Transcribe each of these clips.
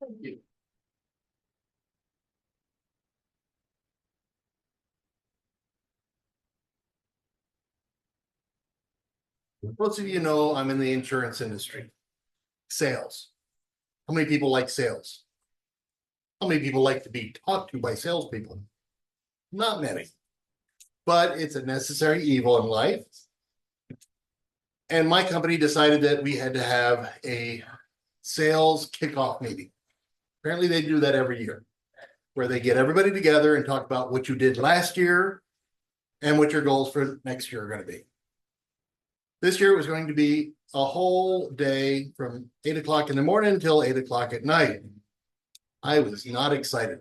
Thank you. Most of you know I'm in the insurance industry. Sales. How many people like sales? How many people like to be talked to by salespeople? Not many. But it's a necessary evil in life. And my company decided that we had to have a sales kickoff meeting. Apparently they do that every year, where they get everybody together and talk about what you did last year and what your goals for next year are going to be. This year it was going to be a whole day from 8 o'clock in the morning until 8 o'clock at night. I was not excited.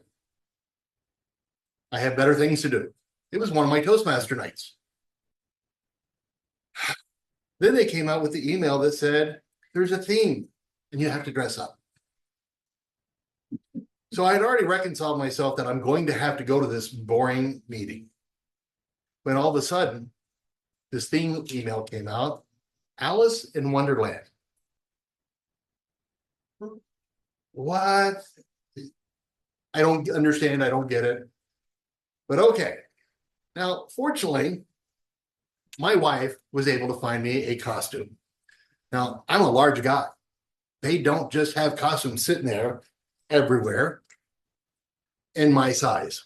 I had better things to do. It was one of my Toastmaster nights. Then they came out with the email that said, there's a theme and you have to dress up. So I had already reconciled myself that I'm going to have to go to this boring meeting. When all of a sudden, this theme email came out, Alice in Wonderland. What? I don't understand. I don't get it. But okay. Now, fortunately, my wife was able to find me a costume. Now, I'm a large guy. They don't just have costumes sitting there everywhere in my size.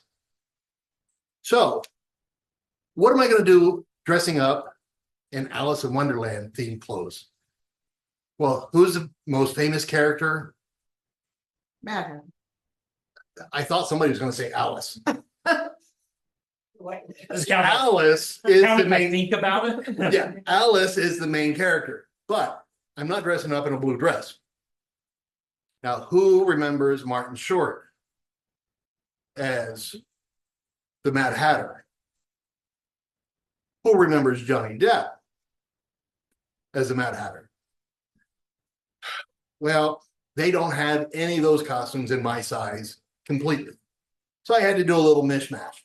So, what am I going to do dressing up in Alice in Wonderland themed clothes? Well, who's the most famous character? Matter. I thought somebody was going to say Alice. Alice is the main. Think about it. Yeah, Alice is the main character, but I'm not dressing up in a blue dress. Now, who remembers Martin Short as the Mad Hatter? Who remembers Johnny Depp as the Mad Hatter? Well, they don't have any of those costumes in my size completely. So I had to do a little mishmash.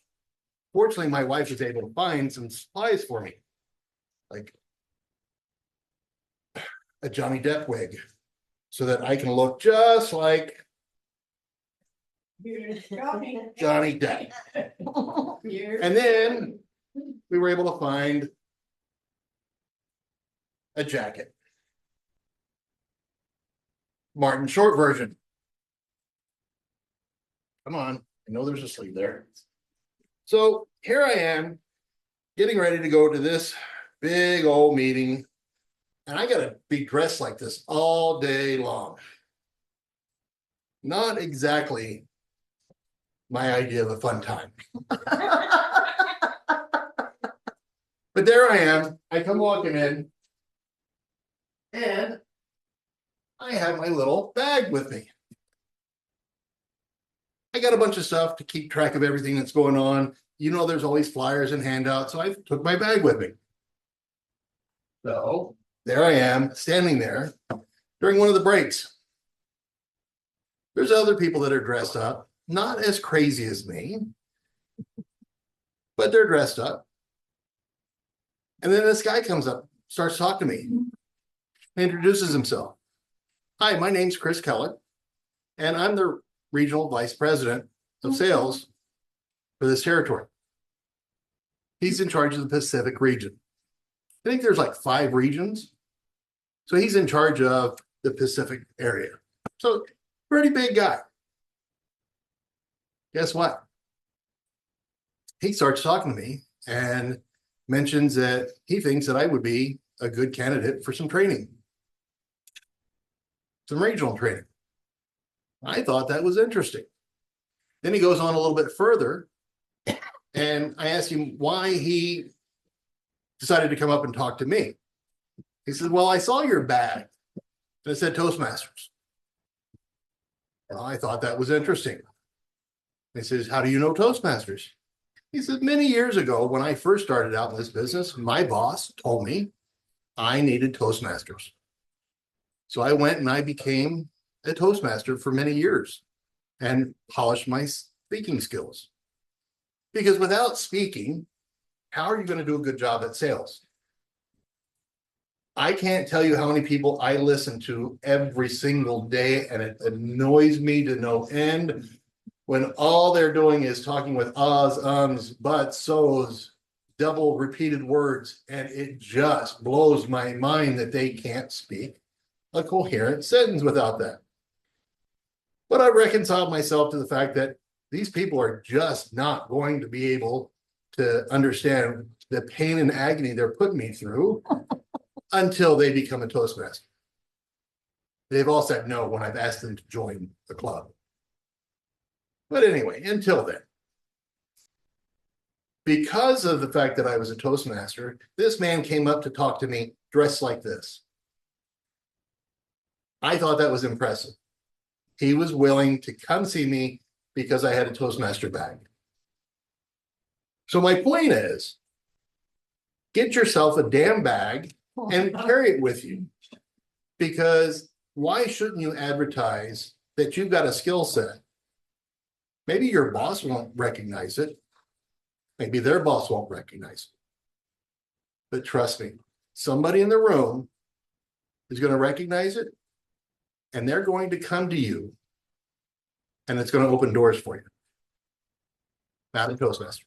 Fortunately, my wife was able to find some supplies for me, like a Johnny Depp wig, so that I can look just like Johnny Depp. And then we were able to find a jacket. Martin Short version. Come on, I know there's a sleeve there. So here I am, getting ready to go to this big old meeting, and I gotta be dressed like this all day long. Not exactly my idea of a fun time. But there I am, I come walking in, and I have my little bag with me. I got a bunch of stuff to keep track of everything that's going on. You know, there's always flyers and handouts, so I took my bag with me. So there I am, standing there during one of the breaks. There's other people that are dressed up, not as crazy as me, but they're dressed up. And then this guy comes up, starts talking to me, introduces himself. Hi, my name's Chris Kellett, and I'm the Regional Vice President of Sales for this territory. He's in charge of the Pacific region. I think there's like 5 regions. So he's in charge of the Pacific area. So pretty big guy. Guess what? He starts talking to me and mentions that he thinks that I would be a good candidate for some training. Some regional training. I thought that was interesting. Then he goes on a little bit further, and I asked him why he decided to come up and talk to me. He said, well, I saw your bag, and it said Toastmasters. Well, I thought that was interesting. He says, how do you know Toastmasters? He said, many years ago, when I first started out in this business, my boss told me I needed Toastmasters. So I went and I became a Toastmaster for many years and polished my speaking skills. Because without speaking, how are you going to do a good job at sales? I can't tell you how many people I listen to every single day, and it annoys me to no end when all they're doing is talking with ahs, ums, buts, so's, double repeated words, and it just blows my mind that they can't speak a coherent sentence without that. But I reconciled myself to the fact that these people are just not going to be able to understand the pain and agony they're putting me through until they become a Toastmaster. They've all said no when I've asked them to join the club. But anyway, until then, because of the fact that I was a Toastmaster, this man came up to talk to me dressed like this. I thought that was impressive. He was willing to come see me because I had a Toastmaster bag. So my point is, get yourself a damn bag and carry it with you. Because why shouldn't you advertise that you've got a skill set? Maybe your boss won't recognize it. Maybe their boss won't recognize it. But trust me, somebody in the room is going to recognize it, and they're going to come to you, and it's going to open doors for you. Not a Toastmaster.